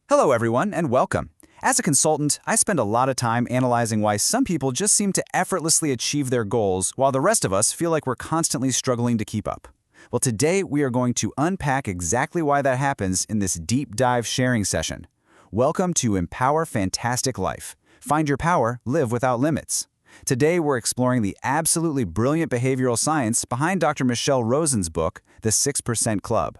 Hello, everyone, and welcome. As a consultant, I spend a lot of time analyzing why some people just seem to effortlessly achieve their goals while the rest of us feel like we're constantly struggling to keep up. Well, today we are going to unpack exactly why that happens in this deep dive sharing session. Welcome to Empower Fantastic Life. Find your power, live without limits. Today we're exploring the absolutely brilliant behavioral science behind Dr. Michelle Rosen's book, The 6% Club.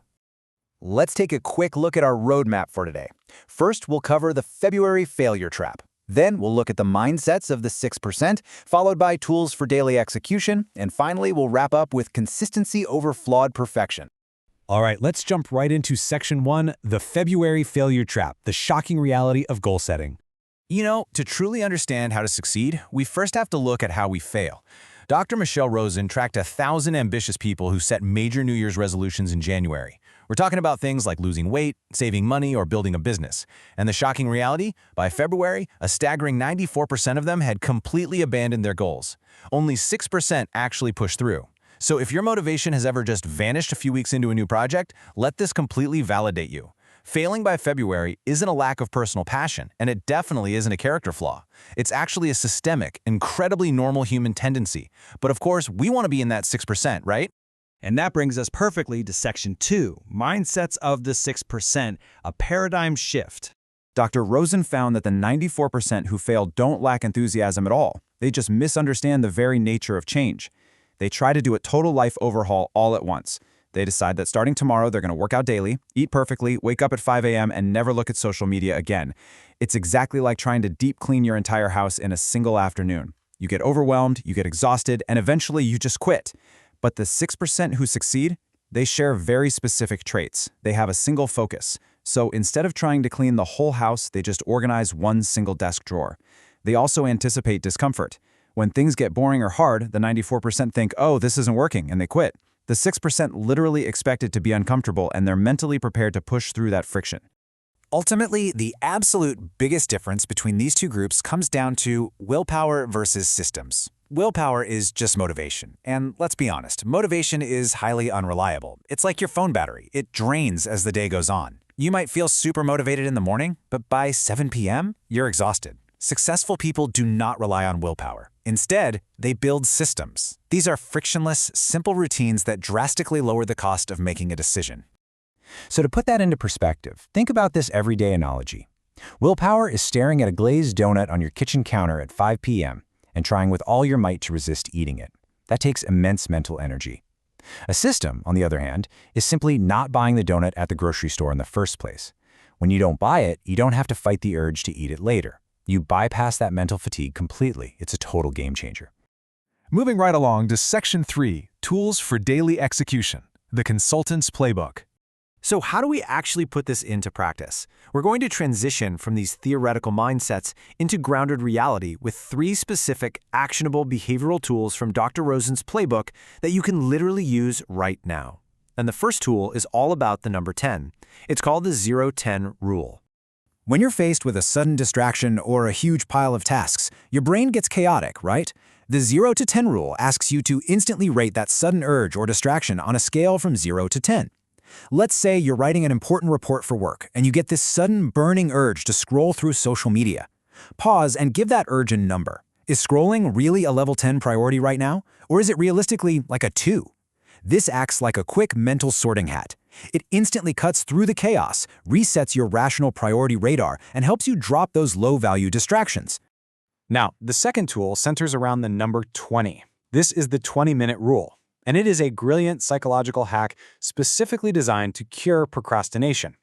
Let's take a quick look at our roadmap for today. First, we'll cover the February failure trap. Then we'll look at the mindsets of the 6%, followed by tools for daily execution, and finally we'll wrap up with consistency over flawed perfection. All right, let's jump right into Section 1, the February failure trap, the shocking reality of goal setting. You know, to truly understand how to succeed, we first have to look at how we fail. Dr. Michelle Rosen tracked 1,000 ambitious people who set major New Year's resolutions in January. We're talking about things like losing weight, saving money, or building a business. And the shocking reality? By February, a staggering 94% of them had completely abandoned their goals. Only 6% actually pushed through. So if your motivation has ever just vanished a few weeks into a new project, let this completely validate you. Failing by February isn't a lack of personal passion, and it definitely isn't a character flaw. It's actually a systemic, incredibly normal human tendency. But of course, we want to be in that 6%, right? And that brings us perfectly to Section 2, Mindsets of the 6%, a paradigm shift. Dr. Rosen found that the 94% who fail don't lack enthusiasm at all. They just misunderstand the very nature of change. They try to do a total life overhaul all at once. They decide that starting tomorrow, they're going to work out daily, eat perfectly, wake up at 5 a.m., and never look at social media again. It's exactly like trying to deep clean your entire house in a single afternoon. You get overwhelmed, you get exhausted, and eventually you just quit. But the 6% who succeed, they share very specific traits. They have a single focus. So instead of trying to clean the whole house, they just organize one single desk drawer. They also anticipate discomfort. When things get boring or hard, the 94% think, oh, this isn't working, and they quit. The 6% literally expect it to be uncomfortable, and they're mentally prepared to push through that friction. Ultimately, the absolute biggest difference between these two groups comes down to willpower versus systems. Willpower is just motivation. And let's be honest, motivation is highly unreliable. It's like your phone battery. It drains as the day goes on. You might feel super motivated in the morning, but by 7 p.m., you're exhausted. Successful people do not rely on willpower. Instead, they build systems. These are frictionless, simple routines that drastically lower the cost of making a decision. So to put that into perspective, think about this everyday analogy. Willpower is staring at a glazed donut on your kitchen counter at 5 p.m. and trying with all your might to resist eating it. That takes immense mental energy. A system, on the other hand, is simply not buying the donut at the grocery store in the first place. When you don't buy it, you don't have to fight the urge to eat it later. You bypass that mental fatigue completely. It's a total game changer. Moving right along to Section 3, Tools for Daily Execution, the Consultant's Playbook. So how do we actually put this into practice? We're going to transition from these theoretical mindsets into grounded reality with 3 specific, actionable behavioral tools from Dr. Rosen's playbook that you can literally use right now. And the first tool is all about the number 10. It's called the 0-10 rule. When you're faced with a sudden distraction or a huge pile of tasks, your brain gets chaotic, right? The 0 to 10 rule asks you to instantly rate that sudden urge or distraction on a scale from 0 to 10. Let's say you're writing an important report for work and you get this sudden burning urge to scroll through social media. Pause and give that urge a number. Is scrolling really a level 10 priority right now? Or is it realistically like a 2? This acts like a quick mental sorting hat. It instantly cuts through the chaos, resets your rational priority radar, and helps you drop those low-value distractions. Now, the second tool centers around the number 20. This is the 20-minute rule, and it is a brilliant psychological hack specifically designed to cure procrastination.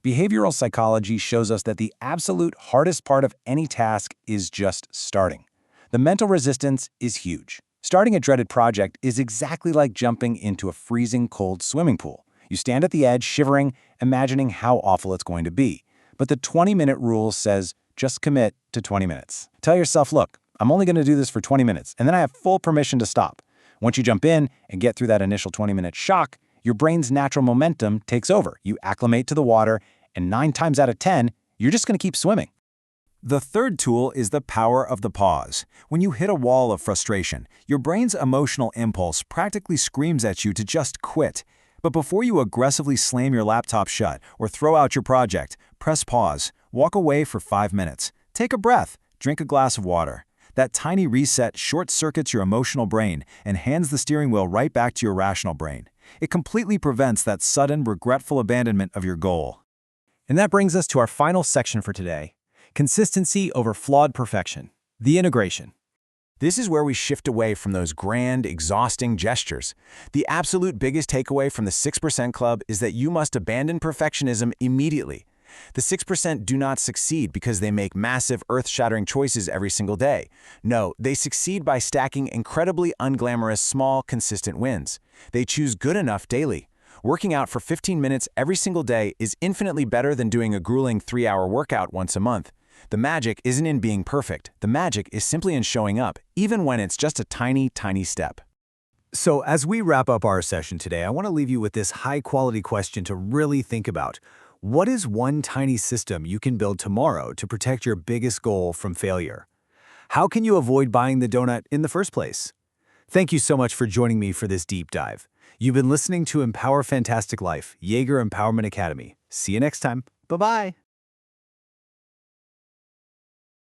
Behavioral psychology shows us that the absolute hardest part of any task is just starting. The mental resistance is huge. Starting a dreaded project is exactly like jumping into a freezing cold swimming pool. You stand at the edge, shivering, imagining how awful it's going to be. But the 20-minute rule says, just commit to 20 minutes. Tell yourself, look, I'm only going to do this for 20 minutes, and then I have full permission to stop. Once you jump in and get through that initial 20-minute shock, your brain's natural momentum takes over. You acclimate to the water, and 9 times out of 10, you're just going to keep swimming. The third tool is the power of the pause. When you hit a wall of frustration, your brain's emotional impulse practically screams at you to just quit. But before you aggressively slam your laptop shut or throw out your project, press pause, walk away for 5 minutes, take a breath, drink a glass of water. That tiny reset short-circuits your emotional brain and hands the steering wheel right back to your rational brain. It completely prevents that sudden, regretful abandonment of your goal. And that brings us to our final section for today: consistency over flawed perfection, the integration. This is where we shift away from those grand, exhausting gestures. The absolute biggest takeaway from the 6% Club is that you must abandon perfectionism immediately. The 6% do not succeed because they make massive, earth-shattering choices every single day. No, they succeed by stacking incredibly unglamorous, small, consistent wins. They choose good enough daily. Working out for 15 minutes every single day is infinitely better than doing a grueling 3-hour workout once a month. The magic isn't in being perfect. The magic is simply in showing up, even when it's just a tiny, tiny step. So as we wrap up our session today, I want to leave you with this high-quality question to really think about. What is one tiny system you can build tomorrow to protect your biggest goal from failure? How can you avoid buying the donut in the first place? Thank you so much for joining me for this deep dive. You've been listening to Empower Fantastic Life, Jaeger Empowerment Academy. See you next time. Bye-bye.